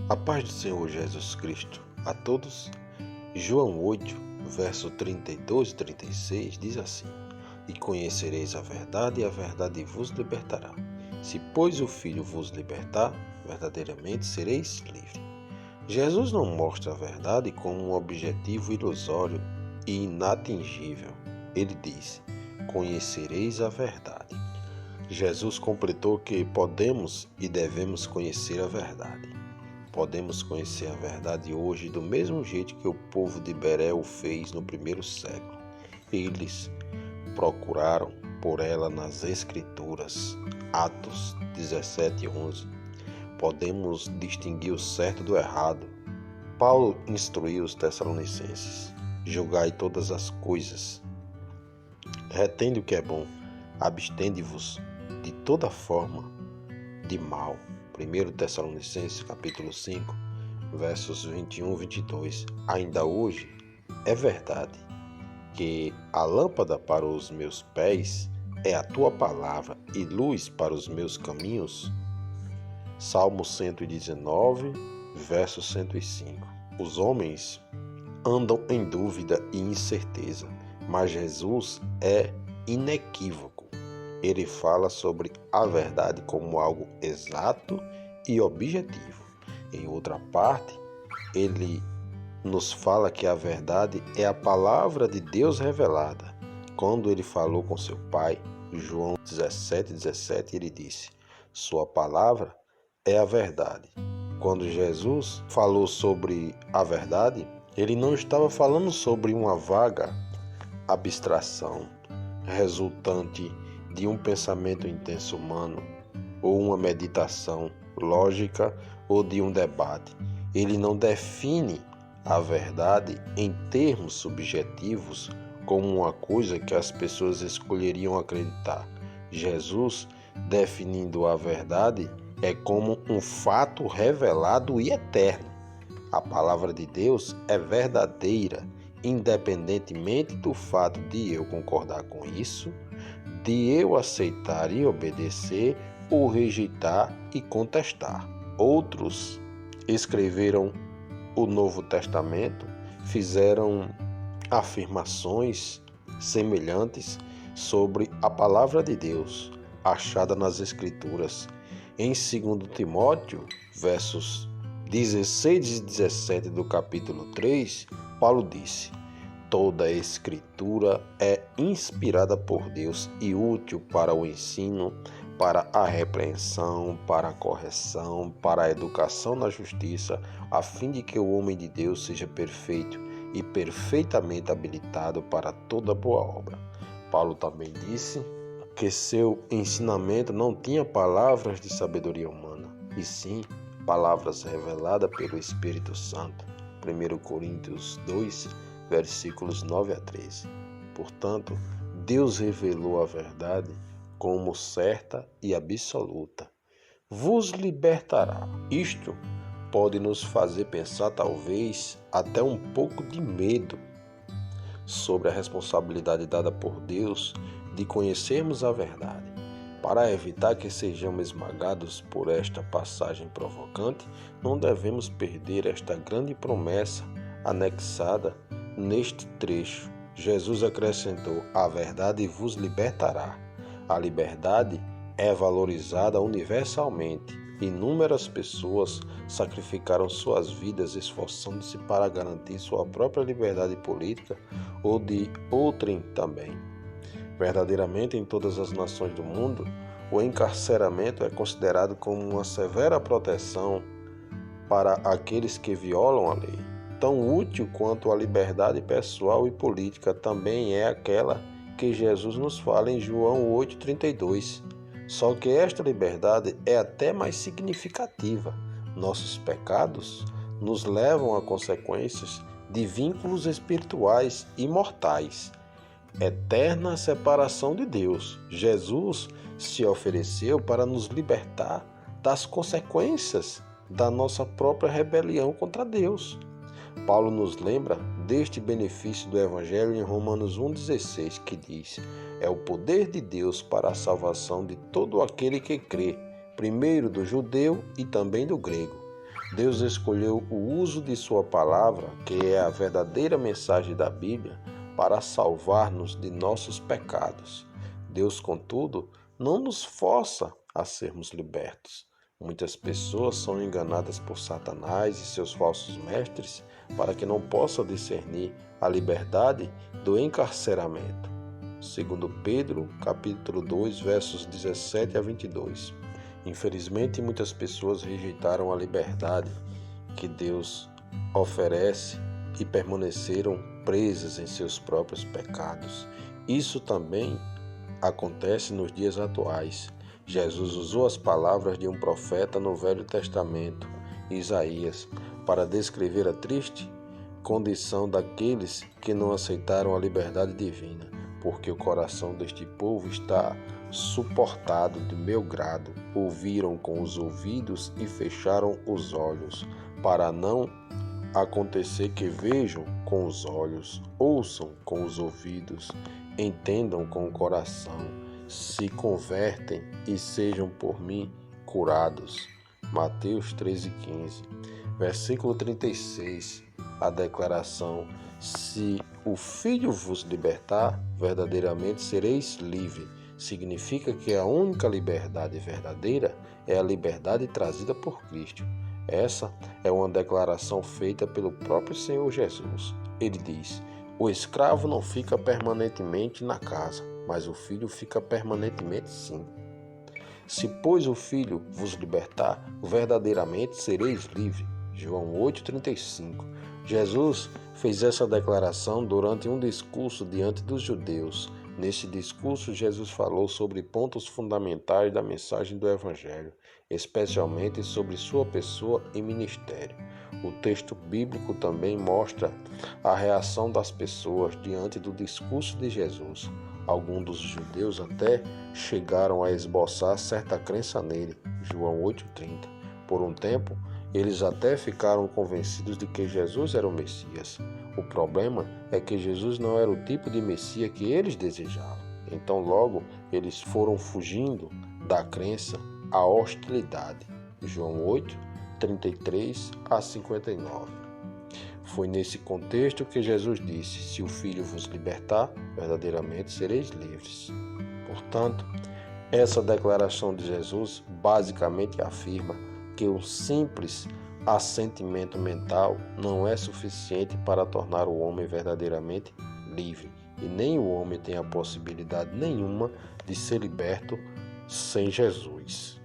A paz do Senhor Jesus Cristo a todos. João 8, verso 32 e 36 diz assim: E conhecereis a verdade, e a verdade vos libertará. Se, pois, o Filho vos libertar, verdadeiramente sereis livres. Jesus não mostra a verdade como um objetivo ilusório e inatingível. Ele diz: Conhecereis a verdade. Jesus completou que podemos e devemos conhecer a verdade. Podemos conhecer a verdade hoje do mesmo jeito que o povo de Beré o fez no primeiro século. Eles procuraram por ela nas Escrituras. Atos 17:11. Podemos distinguir o certo do errado. Paulo instruiu os Tessalonicenses: julgai todas as coisas, retende o que é bom, abstende-vos de toda forma de mal. 1 Tessalonicenses capítulo 5, versos 21 e 22. Ainda hoje é verdade que a lâmpada para os meus pés é a tua palavra e luz para os meus caminhos. Salmo 119, verso 105. Os homens andam em dúvida e incerteza, mas Jesus é inequívoco. Ele fala sobre a verdade como algo exato e objetivo. Em outra parte, ele nos fala que a verdade é a palavra de Deus revelada. Quando ele falou com seu pai, João 17:17, ele disse: Sua palavra é a verdade. Quando Jesus falou sobre a verdade, ele não estava falando sobre uma vaga abstração resultante de um pensamento intenso humano, ou uma meditação lógica, ou de um debate. Ele não define a verdade em termos subjetivos como uma coisa que as pessoas escolheriam acreditar. Jesus, definindo a verdade, é como um fato revelado e eterno. A palavra de Deus é verdadeira, independentemente do fato de eu concordar com isso, de eu aceitar e obedecer, ou rejeitar e contestar. Outros escreveram o Novo Testamento, fizeram afirmações semelhantes sobre a palavra de Deus, achada nas Escrituras. Em 2 Timóteo, versos 16 e 17 do capítulo 3, Paulo disse: Toda a Escritura é inspirada por Deus e útil para o ensino, para a repreensão, para a correção, para a educação na justiça, a fim de que o homem de Deus seja perfeito e perfeitamente habilitado para toda boa obra. Paulo também disse que seu ensinamento não tinha palavras de sabedoria humana, e sim palavras reveladas pelo Espírito Santo. 1 Coríntios 2, versículos 9 a 13. Portanto, Deus revelou a verdade como certa e absoluta. Vos libertará. Isto pode nos fazer pensar, talvez, até um pouco de medo sobre a responsabilidade dada por Deus de conhecermos a verdade. Para evitar que sejamos esmagados por esta passagem provocante, não devemos perder esta grande promessa anexada neste trecho. Jesus acrescentou: A verdade vos libertará. A liberdade é valorizada universalmente. Inúmeras pessoas sacrificaram suas vidas esforçando-se para garantir sua própria liberdade política ou de outrem também. Verdadeiramente, em todas as nações do mundo, o encarceramento é considerado como uma severa proteção para aqueles que violam a lei. Tão útil quanto a liberdade pessoal e política também é aquela que Jesus nos fala em João 8,32. Só que esta liberdade é até mais significativa. Nossos pecados nos levam a consequências de vínculos espirituais e mortais. Eterna separação de Deus. Jesus se ofereceu para nos libertar das consequências da nossa própria rebelião contra Deus. Paulo nos lembra deste benefício do Evangelho em Romanos 1,16, que diz: É o poder de Deus para a salvação de todo aquele que crê, primeiro do judeu e também do grego. Deus escolheu o uso de sua palavra, que é a verdadeira mensagem da Bíblia, para salvar-nos de nossos pecados. Deus, contudo, não nos força a sermos libertos. Muitas pessoas são enganadas por Satanás e seus falsos mestres para que não possam discernir a liberdade do encarceramento. Segundo Pedro, capítulo 2, versos 17 a 22. Infelizmente, muitas pessoas rejeitaram a liberdade que Deus oferece e permaneceram presas em seus próprios pecados. Isso também acontece nos dias atuais. Jesus usou as palavras de um profeta no Velho Testamento, Isaías, para descrever a triste condição daqueles que não aceitaram a liberdade divina, porque o coração deste povo está suportado de meu grado. Ouviram com os ouvidos e fecharam os olhos, para não acontecer que vejam com os olhos, ouçam com os ouvidos, entendam com o coração, se convertem e sejam por mim curados. Mateus 13,15. Versículo 36. A declaração: se o Filho vos libertar, verdadeiramente sereis livres. Significa que a única liberdade verdadeira é a liberdade trazida por Cristo. Essa é uma declaração feita pelo próprio Senhor Jesus. Ele diz: o escravo não fica permanentemente na casa, mas o filho fica permanentemente sim. Se, pois, o Filho vos libertar, verdadeiramente sereis livres. João 8,35. Jesus fez essa declaração durante um discurso diante dos judeus. Nesse discurso, Jesus falou sobre pontos fundamentais da mensagem do Evangelho, especialmente sobre sua pessoa e ministério. O texto bíblico também mostra a reação das pessoas diante do discurso de Jesus. Alguns dos judeus até chegaram a esboçar certa crença nele. João 8,30. Por um tempo, eles até ficaram convencidos de que Jesus era o Messias. O problema é que Jesus não era o tipo de Messias que eles desejavam. Então logo eles foram fugindo da crença à hostilidade. João 8, 33 a 59. Foi nesse contexto que Jesus disse: se o Filho vos libertar, verdadeiramente sereis livres. Portanto, essa declaração de Jesus basicamente afirma que o simples assentimento mental não é suficiente para tornar o homem verdadeiramente livre, e nem o homem tem a possibilidade nenhuma de ser liberto sem Jesus.